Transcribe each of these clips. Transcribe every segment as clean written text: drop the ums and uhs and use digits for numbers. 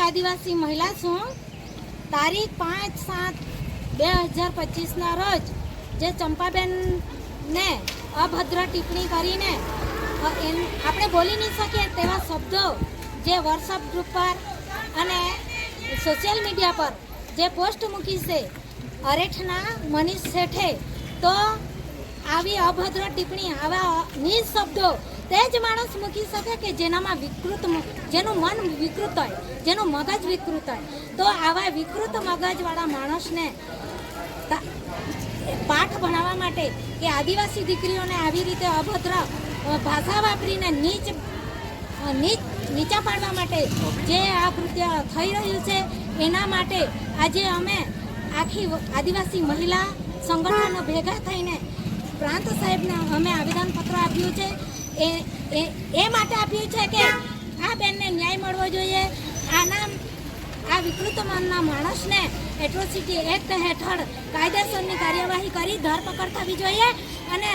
આદિવાસી મહિલા છું. તારીખ 5/7/2025ના રોજ જે ચંપાબેનને અભદ્ર ટિપ્પણી કરીને આપણે બોલી નહીં શકીએ તેવા શબ્દો જે વોટ્સઅપ ગ્રુપ પર અને સોશિયલ મીડિયા પર જે પોસ્ટ મૂકી છે અરેઠના મનીષ શેઠે, તો આવી અભદ્ર ટિપ્પણી, આવા નીચ શબ્દો તે જ માણસ મૂકી શકે કે જેનામાં જેનું મન વિકૃત હોય, જેનું મગજ વિકૃત હોય. તો આવા વિકૃત મગજવાળા માણસને પાઠ ભણાવવા માટે કે આદિવાસી દીકરીઓને આવી રીતે અભદ્ર ભાષા વાપરીને નીચા પાડવા માટે જે આ કૃત્ય થઈ રહ્યું છે, એના માટે આજે અમે આખી આદિવાસી મહિલા સંગઠનો ભેગા થઈને પ્રાંત સાહેબને અમે આવેદનપત્ર આપ્યું છે. એ માટે આપ્યું છે કે આ બેનને ન્યાય મળવો જોઈએ. આ વિકૃત મનના માણસને એટ્રોસિટી એક્ટ હેઠળ કાયદેસરની કાર્યવાહી કરી ધરપકડ થવી જોઈએ. અને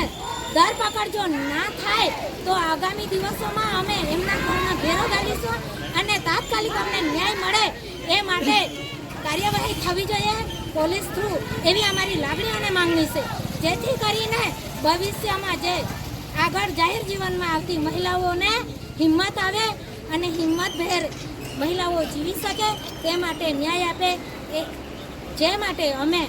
ધરપકડ જો ના થાય તો આગામી દિવસોમાં અમે એમના ઘરના ઘેરો ગાલીશું અને તાત્કાલિક અમને ન્યાય મળે એ માટે કાર્યવાહી થવી જોઈએ પોલીસ થ્રુ, એવી અમારી લાગણી અને માંગણી છે. જેથી કરીને ભવિષ્યમાં જે આગળ જાહેર જીવનમાં આવતી મહિલાઓને હિંમત આવે અને હિંમતભેર મહિલાઓ જીવી શકે તે માટે ન્યાય આપે, જે માટે અમે